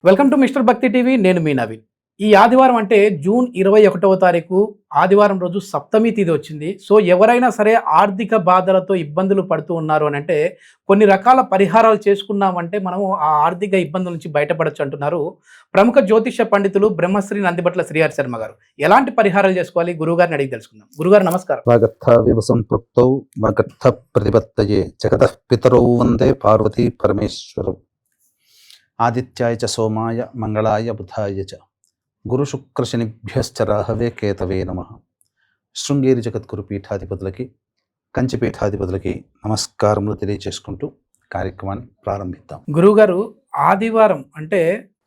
Welcome to mister భక్తి TV. నేను మీ నవీన్. ఈ ఆదివారం అంటే జూన్ 21వ తారీఖు ఆదివారం రోజు సప్తమి తిథి వచ్చింది. సో ఎవరైనా సరే ఆర్థిక బాధలతో ఇబ్బందులు పడుతూ ఉన్నారు అని అంటే కొన్ని రకాల పరిహారాలు చేసుకున్నామంటే మనము ఆ ఆర్థిక ఇబ్బందుల నుంచి బయటపడచ్చు అంటున్నారు ప్రముఖ జ్యోతిష పండితులు బ్రహ్మశ్రీ నందిబట్ల శ్రీహరి శర్మ గారు. ఎలాంటి పరిహారాలు చేసుకోవాలి గురువుగారిని అడిగి తెలుసుకుందాం. గురుగారు నమస్కారం. ప్రతిపత్తయే జగతః పితరౌ వందే పార్వతీ పరమేశ్వరౌ. ఆదిత్యాయ చ సోమాయ మంగళాయ బుధాయ చ గురు శుక్ర శనిభ్యశ్చ రాహవే కేతవే నమః. శృంగేరి జగద్గురు పీఠాధిపతులకి కంచి పీఠాధిపతులకి నమస్కారములు తెలియజేసుకుంటూ కార్యక్రమాన్ని ప్రారంభిద్దాం. గురువుగారు, ఆదివారం అంటే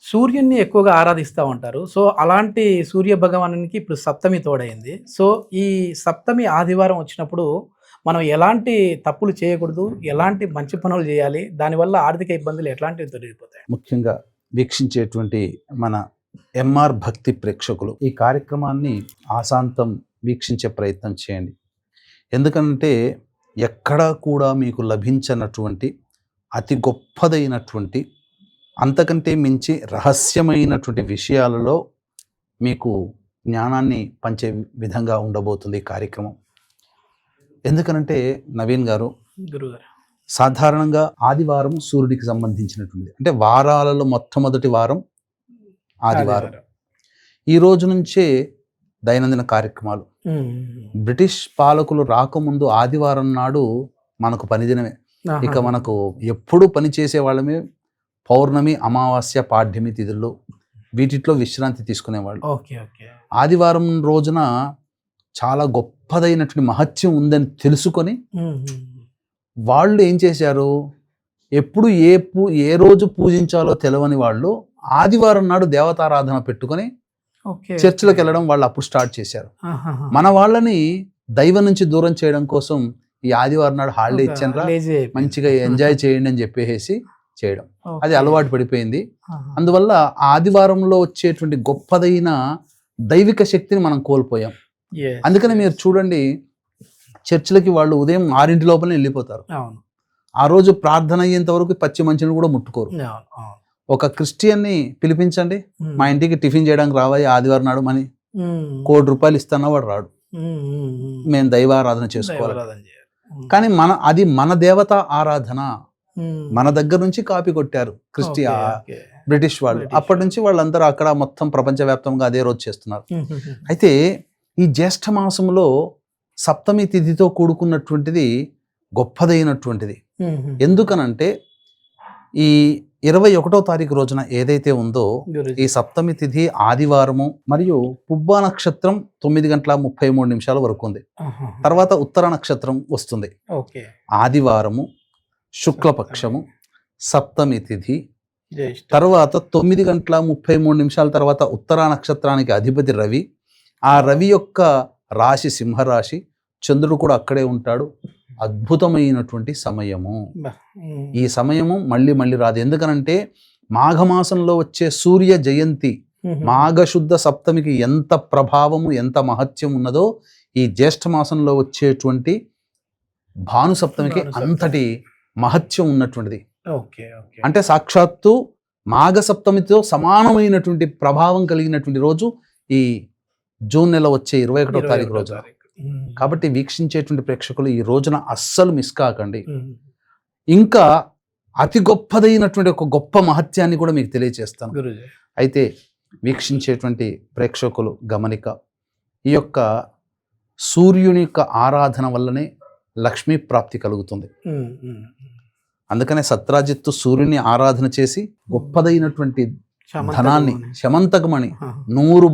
సూర్యున్ని ఎక్కువగా ఆరాధిస్తూ ఉంటారు. సో అలాంటి సూర్య భగవానునికి ఇప్పుడు సప్తమి తోడైంది. సో ఈ సప్తమి ఆదివారం వచ్చినప్పుడు మనం ఎలాంటి తప్పులు చేయకూడదు, ఎలాంటి మంచి పనులు చేయాలి, దానివల్ల ఆర్థిక ఇబ్బందులు ఎట్లాంటివి తొలగిపోతాయి? ముఖ్యంగా వీక్షించేటువంటి మన ఎంఆర్ భక్తి ప్రేక్షకులు ఈ కార్యక్రమాన్ని ఆశాంతం వీక్షించే ప్రయత్నం చేయండి. ఎందుకంటే ఎక్కడా కూడా మీకు లభించినటువంటి అతి గొప్పదైనటువంటి అంతకంటే మించి రహస్యమైనటువంటి విషయాలలో మీకు జ్ఞానాన్ని పంచే విధంగా ఉండబోతుంది ఈ కార్యక్రమం. ఎందుకనంటే నవీన్ గారు, గురుగారు, సాధారణంగా ఆదివారం సూర్యుడికి సంబంధించినటువంటిది. అంటే వారాలలో మొట్టమొదటి వారం ఆదివారం. ఈ రోజు నుంచే దైనందిన కార్యక్రమాలు. బ్రిటిష్ పాలకులు రాకముందు ఆదివారం నాడు మనకు పనిదినమే. ఇక మనకు ఎప్పుడు పని చేసే వాళ్ళమే. పౌర్ణమి, అమావాస్య, పాడ్యమి తిథుల్లో వీటిలో విశ్రాంతి తీసుకునేవాళ్ళు. ఆదివారం రోజున చాలా గొప్పదైనటువంటి మహత్యం ఉందని తెలుసుకొని వాళ్ళు ఏం చేశారు, ఎప్పుడు ఏ రోజు పూజించాలో తెలవని వాళ్ళు ఆదివారం నాడు దేవతారాధన పెట్టుకొని చర్చిలకు వెళ్ళడం వాళ్ళు అప్పుడు స్టార్ట్ చేశారు. మన వాళ్ళని దైవం నుంచి దూరం చేయడం కోసం ఈ ఆదివారం నాడు హాలిడే ఇచ్చారా, మంచిగా ఎంజాయ్ చేయండి అని చెప్పేసి చేయడం, అది అలవాటు పడిపోయింది. అందువల్ల ఆదివారంలో వచ్చేటువంటి గొప్పదైన దైవిక శక్తిని మనం కోల్పోయాం. అందుకని మీరు చూడండి, చర్చిలకి వాళ్ళు ఉదయం 6 లోపలనే వెళ్ళిపోతారు. ఆ రోజు ప్రార్థన అయ్యేంత వరకు పచ్చి మంచిని కూడా ముట్టుకోరు. ఒక క్రిస్టియన్ని పిలిపించండి, మా ఇంటికి టిఫిన్ చేయడానికి రావాలి ఆదివారం నాడు అని, ₹1,00,00,000 ఇస్తానా వాడు రాడు. మేము దైవారాధన చేసుకోవాలి. కానీ అది మన దేవత ఆరాధన. మన దగ్గర నుంచి కాపీ కొట్టారు బ్రిటిష్ వాళ్ళు. అప్పటి నుంచి వాళ్ళందరూ అక్కడ మొత్తం ప్రపంచవ్యాప్తంగా అదే రోజు చేస్తున్నారు. అయితే ఈ జ్యేష్ఠ మాసంలో సప్తమి తిథితో కూడుకున్నటువంటిది గొప్పదైనటువంటిది. ఎందుకనంటే ఈ 21వ తారీఖు రోజున ఏదైతే ఉందో ఈ సప్తమి తిథి ఆదివారము, మరియు పుబ్బా నక్షత్రం 9:33 వరకు ఉంది. తర్వాత ఉత్తర నక్షత్రం వస్తుంది. ఆదివారము, శుక్లపక్షము, సప్తమి తిథి, తర్వాత 9:33 తర్వాత ఉత్తర నక్షత్రానికి అధిపతి రవి. ఆ రవి యొక్క రాశి సింహరాశి, చంద్రుడు కూడా అక్కడే ఉంటాడు. అద్భుతమైనటువంటి సమయము. ఈ సమయము మళ్ళీ రాదు. ఎందుకనంటే మాఘమాసంలో వచ్చే సూర్య జయంతి, మాఘశుద్ధ సప్తమికి ఎంత ప్రభావము, ఎంత మహత్యం ఉన్నదో ఈ జ్యేష్ఠ మాసంలో వచ్చేటువంటి భాను సప్తమికి అంతటి మహత్యం ఉన్నటువంటిది. అంటే సాక్షాత్తు మాఘ సప్తమితో సమానమైనటువంటి ప్రభావం కలిగినటువంటి రోజు ఈ జూన్ నెల వచ్చే 21వ తారీఖు రోజు. కాబట్టి వీక్షించేటువంటి ప్రేక్షకులు ఈ రోజున అస్సలు మిస్ కాకండి. ఇంకా అతి గొప్పదైనటువంటి ఒక గొప్ప మహత్యాన్ని కూడా మీకు తెలియజేస్తాను. అయితే వీక్షించేటువంటి ప్రేక్షకులు గమనిక, ఈ యొక్క సూర్యుని యొక్క ఆరాధన వల్లనే లక్ష్మీ ప్రాప్తి కలుగుతుంది. అందుకనే సత్రాజిత్తు సూర్యుని ఆరాధన చేసి గొప్పదైనటువంటి ధనాన్ని, శమంతకమణి, 100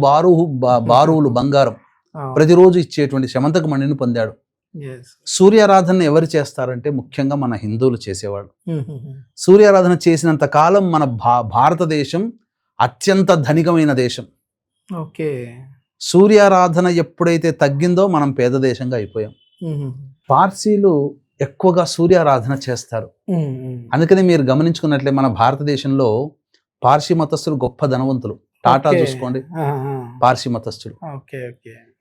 బారువులు బంగారం ప్రతిరోజు ఇచ్చేటువంటి శమంతకమణిని పొందాడు. సూర్యారాధన ఎవరు చేస్తారంటే ముఖ్యంగా మన హిందువులు చేసేవాళ్ళు. సూర్యారాధన చేసినంత కాలం మన భారతదేశం అత్యంత ధనికమైన దేశం. సూర్యారాధన ఎప్పుడైతే తగ్గిందో మనం పేద దేశంగా అయిపోయాం. పార్సీలు ఎక్కువగా సూర్యారాధన చేస్తారు. అందుకని మీరు గమనించుకున్నట్లే మన భారతదేశంలో పార్సీ మతస్థులు గొప్ప ధనవంతులు. టాటా చూసుకోండి, పార్సీ మతస్థుడు.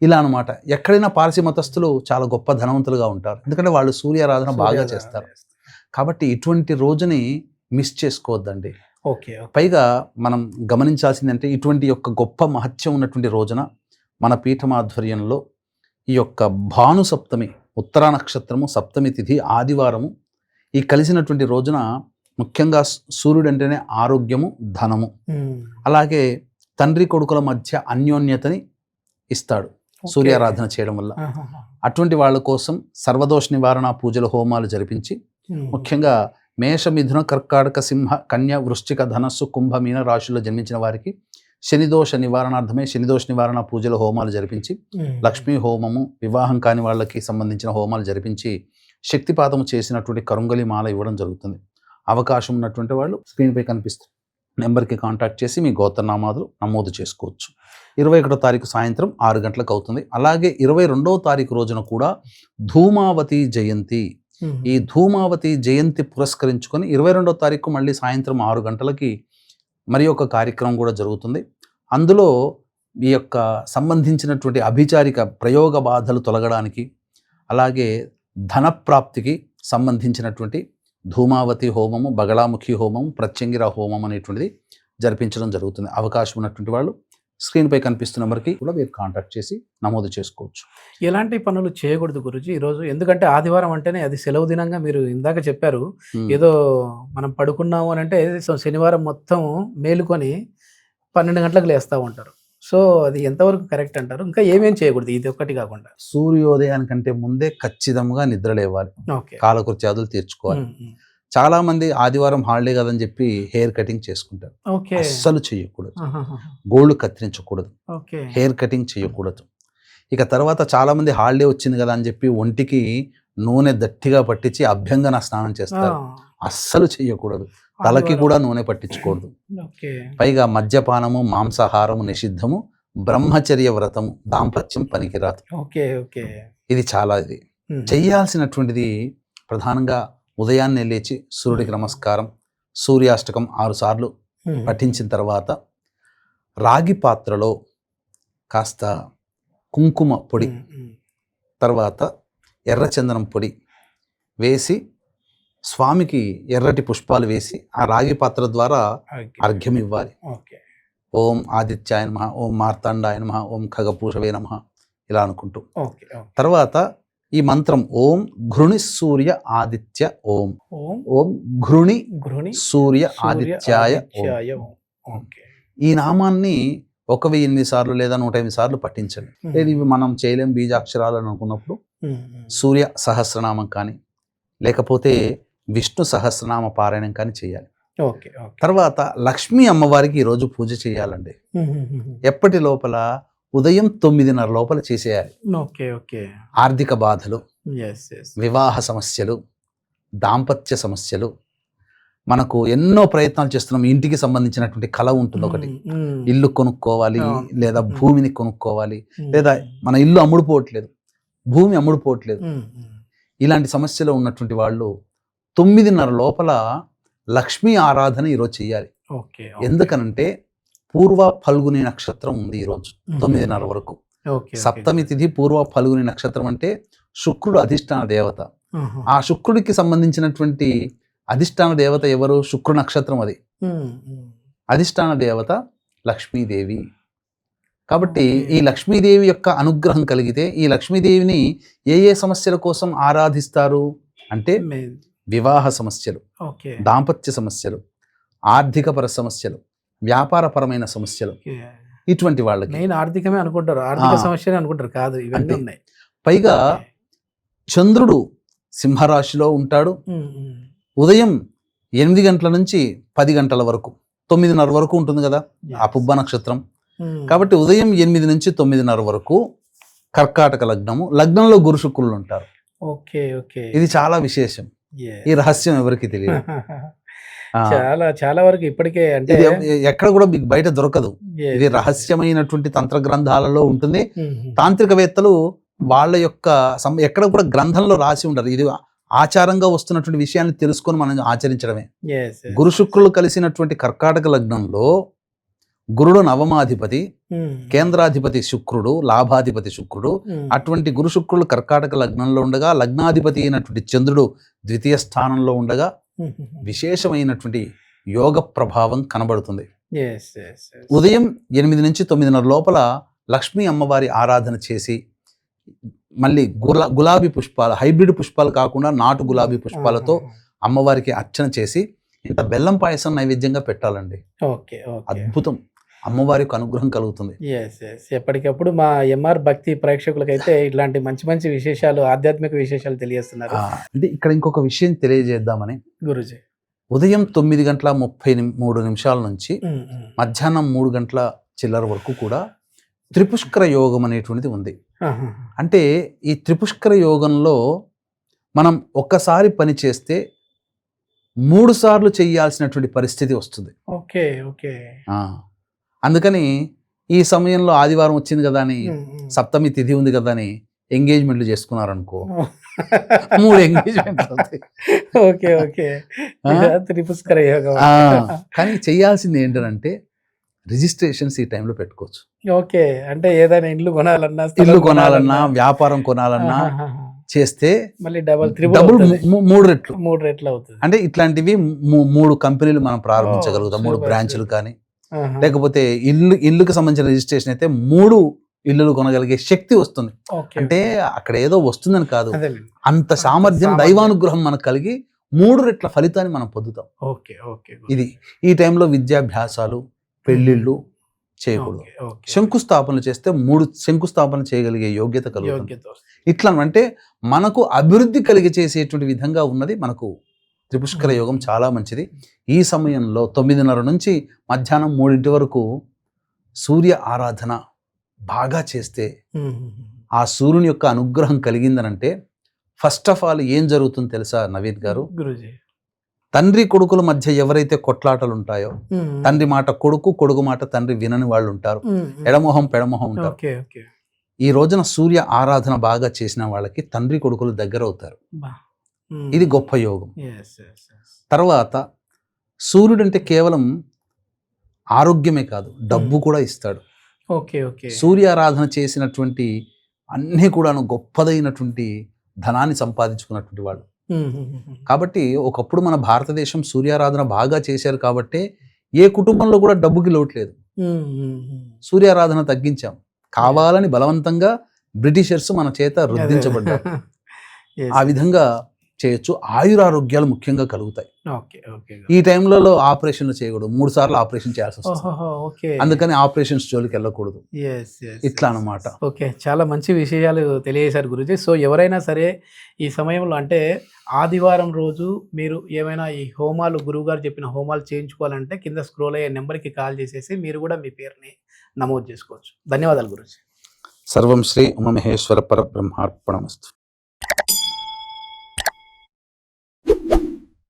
ఇలా అనమాట. ఎక్కడైనా పార్సీ మతస్థులు చాలా గొప్ప ధనవంతులుగా ఉంటారు. ఎందుకంటే వాళ్ళు సూర్యారాధన బాగా చేస్తారు. కాబట్టి ఇటువంటి రోజుని మిస్ చేసుకోవద్దండి. ఓకే. పైగా మనం గమనించాల్సిందంటే ఇటువంటి యొక్క గొప్ప మహత్యం ఉన్నటువంటి రోజున మన పీఠం ఆధ్వర్యంలో ఈ యొక్క భాను సప్తమి, ఉత్తరా నక్షత్రము, సప్తమి తిథి, ఆదివారము ఈ కలిసినటువంటి రోజున ముఖ్యంగా సూర్యుడు అంటేనే ఆరోగ్యము, ధనము, అలాగే తండ్రి కొడుకుల మధ్య అన్యోన్యతని ఇస్తాడు సూర్యారాధన చేయడం వల్ల. అటువంటి వాళ్ళ కోసం సర్వదోష నివారణ పూజల హోమాలు జరిపించి ముఖ్యంగా మేష, మిథున, కర్కాటక, సింహ, కన్య, వృశ్చిక, ధనస్సు, కుంభ, మీన రాశుల్లో జన్మించిన వారికి శనిదోష నివారణార్థమే శనిదోష నివారణ పూజల హోమాలు జరిపించి, లక్ష్మీ హోమము, వివాహం కాని వాళ్ళకి సంబంధించిన హోమాలు జరిపించి శక్తిపాతము చేసినటువంటి కరుంగలి మాల ఇవ్వడం జరుగుతుంది. అవకాశం ఉన్నటువంటి వాళ్ళు స్క్రీన్పై కనిపిస్తుంది నెంబర్కి కాంటాక్ట్ చేసి మీ గోత్రనామాలు నమోదు చేసుకోవచ్చు. 21వ తారీఖు సాయంత్రం 6 గంటలకు అవుతుంది. అలాగే 22వ తారీఖు రోజున కూడా ధూమావతి జయంతి. ఈ ధూమావతి జయంతి పురస్కరించుకొని 22వ తారీఖు మళ్ళీ సాయంత్రం 6 గంటలకి మరి ఒక కార్యక్రమం కూడా జరుగుతుంది. అందులో ఈ యొక్క సంబంధించినటువంటి అభిచారిక ప్రయోగ బాధలు తొలగడానికి, అలాగే ధనప్రాప్తికి సంబంధించినటువంటి ధూమావతి హోమము, బగళాముఖి హోమము, ప్రత్యంగిర హోమం అనేటువంటిది జరిపించడం జరుగుతుంది. అవకాశం ఉన్నటువంటి వాళ్ళు స్క్రీన్పై కనిపిస్తున్న నెంబర్కి కూడా మీరు కాంటాక్ట్ చేసి నమోదు చేసుకోవచ్చు. ఎలాంటి పనులు చేయకూడదు గురుజీ ఈరోజు? ఎందుకంటే ఆదివారం అంటేనే అది సెలవు దినంగా మీరు ఇందాక చెప్పారు. ఏదో మనం పడుకున్నాము అని అంటే శనివారం మొత్తం మేలుకొని 12 గంటలకు లేస్తూ ఉంటారు. సో అది ఎంతవరకు కరెక్ట్ అంటారు? ఇంకా ఏమేం చేయకూడదు ఇది ఒక్కటి కాకుండా? సూర్యోదయానికంటే ముందే ఖచ్చితంగా నిద్ర లేవాలి, ఓకే, కాలకృత్యాదులు తీర్చుకోవాలి. చాలా మంది ఆదివారం హాలిడే కదని చెప్పి హెయిర్ కటింగ్ చేసుకుంటారు. అస్సలు చేయకూడదు. గోళ్ళు కత్తిరించకూడదు, హెయిర్ కటింగ్ చేయకూడదు. ఇక తర్వాత చాలా మంది హాలిడే వచ్చింది కదా అని చెప్పి ఒంటికి నూనె దట్టిగా పట్టించి అభ్యంగన స్నానం చేస్తారు. అస్సలు చేయకూడదు. తలకి కూడా నూనె పట్టించకూడదు. పైగా మద్యపానము, మాంసాహారము నిషిద్ధము, బ్రహ్మచర్య వ్రతము, దాంపత్యం పనికిరాదు. ఇది చాలా ఇది చెయ్యాల్సినటువంటిది. ప్రధానంగా ఉదయాన్నే లేచి సూర్యుడికి నమస్కారం, సూర్యాష్టకం 6 సార్లు పఠించిన తర్వాత రాగి పాత్రలో కాస్త కుంకుమ పొడి, తర్వాత ఎర్రచందనం పొడి వేసి స్వామికి ఎర్రటి పుష్పాలు వేసి ఆ రాగి పాత్ర ద్వారా అర్ఘ్యం ఇవ్వాలి. ఓం ఆదిత్యాయ నమః, ఓం మార్తాండాయ నమః, ఓం ఖగపూషవే నమః ఇలా అనుకుంటూ తర్వాత ఈ మంత్రం ఓం ఘృణి సూర్య ఆదిత్య ఓం, ఓం ఘృణి సూర్య ఆదిత్యాయ ఓం. ఈ నామాన్ని 1008 సార్లు లేదా 108 సార్లు పఠించండి. లేదు ఇవి మనం చేయలేం బీజాక్షరాలు అని అనుకున్నప్పుడు సూర్య సహస్రనామం కానీ లేకపోతే విష్ణు సహస్రనామ పారాయణం కానీ చేయాలి. తర్వాత లక్ష్మీ అమ్మవారికి ఈరోజు పూజ చేయాలండి. ఎప్పటి లోపల? ఉదయం 9:30 లోపల చేసేయాలి. ఆర్థిక బాధలు, వివాహ సమస్యలు, దాంపత్య సమస్యలు, మనకు ఎన్నో ప్రయత్నాలు చేస్తున్నాం. ఇంటికి సంబంధించినటువంటి కళ ఉంటుంది ఒకటి, ఇల్లు కొనుక్కోవాలి లేదా భూమిని కొనుక్కోవాలి, లేదా మన ఇల్లు అమ్ముడుపోవట్లేదు, భూమి అమ్ముడుపోవట్లేదు. ఇలాంటి సమస్యలో ఉన్నటువంటి వాళ్ళు 9:30 లోపల లక్ష్మీ ఆరాధన ఈరోజు చేయాలి. ఎందుకనంటే పూర్వ ఫల్గుని నక్షత్రం ఉంది ఈరోజు 9:30 వరకు. సప్తమి తిథి పూర్వ ఫల్గుని నక్షత్రం అంటే శుక్రుడు అధిష్టాన దేవత. ఆ శుక్రుడికి సంబంధించినటువంటి అధిష్టాన దేవత ఎవరు? శుక్ర నక్షత్రం. అది అధిష్టాన దేవత లక్ష్మీదేవి. కాబట్టి ఈ లక్ష్మీదేవి యొక్క అనుగ్రహం కలిగితే ఈ లక్ష్మీదేవిని ఏ సమస్యల కోసం ఆరాధిస్తారు అంటే వివాహ సమస్యలు, దాంపత్య సమస్యలు, ఆర్థికపర సమస్యలు, వ్యాపారపరమైన సమస్యలు, ఇటువంటి వాళ్ళకి ఆర్థికమే అనుకుంటారు, ఆర్థిక సమస్యలు అనుకుంటారు. కాదు, ఇవన్నీ ఉన్నాయి. పైగా చంద్రుడు సింహరాశిలో ఉంటాడు. ఉదయం 8 గంటల నుంచి 10 గంటల వరకు, 9:30 వరకు ఉంటుంది కదా ఆ పుబ్బ నక్షత్రం. కాబట్టి ఉదయం 8 నుంచి 9:30 వరకు కర్కాటక లగ్నము, లగ్నంలో గురు శుక్రులు ఉంటారు. ఇది చాలా విశేషం. ఈ రహస్యం ఎవరికి తెలియదు. చాలా చాలా వరకు ఇప్పటికే అంటే ఎక్కడ కూడా మీకు బయట దొరకదు. ఇది రహస్యమైనటువంటి తంత్ర గ్రంథాలలో ఉంటుంది. తాంత్రికవేత్తలు వాళ్ళ యొక్క ఎక్కడ కూడా గ్రంథంలో రాసి ఉండరు. ఇది ఆచారంగా వస్తున్నటువంటి విషయాన్ని తెలుసుకొని మనం ఆచరించడమే. గురు శుక్రులు కలిసినటువంటి కర్కాటక లగ్నంలో గురుడు నవమాధిపతి, కేంద్రాధిపతి శుక్రుడు, లాభాధిపతి శుక్రుడు. అటువంటి గురు శుక్రులు కర్కాటక లగ్నంలో ఉండగా లగ్నాధిపతి అయినటువంటి చంద్రుడు ద్వితీయ స్థానంలో ఉండగా విశేషమైనటువంటి యోగ ప్రభావం కనబడుతుంది. Yes, yes, yes. ఉదయం 8 నుంచి 9:30 లోపల లక్ష్మీ అమ్మవారి ఆరాధన చేసి మళ్ళీ గులాబీ పుష్పాలు, హైబ్రిడ్ పుష్పాలు కాకుండా నాటు గులాబీ పుష్పాలతో అమ్మవారికి అర్చన చేసి ఇంత బెల్లం పాయసం నైవేద్యంగా పెట్టాలండి. Okay, okay. అద్భుతం, అమ్మవారికి అనుగ్రహం కలుగుతుంది. Yes, yes. ఎప్పటికప్పుడు మా ఎంఆర్ భక్తి ప్రేక్షకులకైతే ఇట్లాంటి మంచి మంచి విశేషాలు, ఆధ్యాత్మిక విశేషాలు తెలియజేస్తున్నారు అంటే ఇక్కడ ఇంకొక విషయం తెలియజేద్దామని, గురుజీ. ఉదయం 9:33 నుంచి మధ్యాహ్నం 3 గంటల చిల్లర వరకు కూడా త్రిపుష్కర యోగం అనేటువంటిది ఉంది. అంటే ఈ త్రిపుష్కర యోగంలో మనం ఒక్కసారి పని చేస్తే 3 సార్లు చేయాల్సినటువంటి పరిస్థితి వస్తుంది. Okay, okay. అందుకని ఈ సమయంలో ఆదివారం వచ్చింది కదా అని, సప్తమి తిథి ఉంది కదా అని ఎంగేజ్మెంట్లు చేసుకున్నారనుకో, 3 ఎంగేజ్మెంట్లు అవుతాయి. Okay, okay. త్రిపుష్కర యోగం. కానీ చేయాల్సింది ఏంటంటే రిజిస్ట్రేషన్స్ ఈ టైంలో పెట్టుకోవచ్చు. ఓకే, అంటే ఏదైనా ఇల్లు కొనాలన్నా వ్యాపారం కొనాలన్నా చేస్తే మళ్ళీ డబుల్ 3 రెట్లు 3 రెట్లు అవుతుంది. అంటే ఇట్లాంటివి 3 కంపెనీలు మనం ప్రారంభించగలుగుతాం. 3 బ్రాంచ్లు కానీ, లేకపోతే ఇల్లుకి సంబంధించిన రిజిస్ట్రేషన్ అయితే 3 ఇల్లులు కొనగలిగే శక్తి వస్తుంది. అంటే అక్కడ ఏదో వస్తుందని కాదు, అంత సామర్థ్యం, దైవానుగ్రహం మనకు కలిగి 3 రెట్ల ఫలితాన్ని మనం పొందుతాం. Okay, okay. ఇది ఈ టైంలో విద్యాభ్యాసాలు, పెళ్లిళ్ళు చేయకూడదు. శంకుస్థాపనలు చేస్తే 3 శంకుస్థాపన చేయగలిగే యోగ్యత కలుగుతుంది. ఇట్లా అంటే మనకు అభివృద్ధి కలిగి చేసేటువంటి విధంగా ఉన్నది మనకు త్రిపుష్కర యోగం. చాలా మంచిది. ఈ సమయంలో 9:30 నుంచి మధ్యాహ్నం 3 వరకు సూర్య ఆరాధన బాగా చేస్తే ఆ సూర్యుని యొక్క అనుగ్రహం కలిగిందనంటే ఫస్ట్ ఆఫ్ ఆల్ ఏం జరుగుతుంది తెలుసా నవీన్ గారు? తండ్రి కొడుకుల మధ్య ఎవరైతే కొట్లాటలు ఉంటాయో, తండ్రి మాట కొడుకు, కొడుకు మాట తండ్రి వినని వాళ్ళు ఉంటారు, ఎడమొహం పెడమొహం ఉంటారు. ఈ రోజున సూర్య ఆరాధన బాగా చేసిన వాళ్ళకి తండ్రి కొడుకులు దగ్గర అవుతారు. ఇది గొప్ప యోగం. తర్వాత సూర్యుడు అంటే కేవలం ఆరోగ్యమే కాదు, డబ్బు కూడా ఇస్తాడు. సూర్యారాధన చేసినటువంటి అన్నీ కూడాను గొప్పదైనటువంటి ధనాన్ని సంపాదించుకున్నటువంటి వాళ్ళు. కాబట్టి ఒకప్పుడు మన భారతదేశం సూర్యారాధన బాగా చేశారు కాబట్టి ఏ కుటుంబంలో కూడా డబ్బుకి లోటు లేదు. సూర్యారాధన తగ్గించాం, కావాలని బలవంతంగా బ్రిటిషర్స్ మన చేత రుద్దించబడ్డారు. ఆ విధంగా చేయొచ్చు. ఆయురారోగ్యాలు ముఖ్యంగా కలుగుతాయి. ఈ టైంలలో ఆపరేషన్లు చేయకూడదు, 3 సార్లు ఆపరేషన్ చేయాల్సి వస్తుంది. అందుకని ఆపరేషన్స్ జోలికి వెళ్ళకూడదు. ఇట్లా అన్నమాట. ఓకే, చాలా మంచి విషయాలు తెలియజేశారు గురుజీ. సో ఎవరైనా సరే ఈ సమయంలో అంటే ఆదివారం రోజు మీరు ఏమైనా ఈ హోమాలు, గురువుగారు చెప్పిన హోమాలు చేయించుకోవాలంటే కింద స్క్రోల్ అయ్యే నెంబర్కి కాల్ చేసేసి మీరు కూడా మీ పేరుని నమోదు చేసుకోవచ్చు. ధన్యవాదాలు గురుజీ. సర్వం శ్రీ ఉమామహేశ్వర పరబ్రహ్మార్పణమస్తు.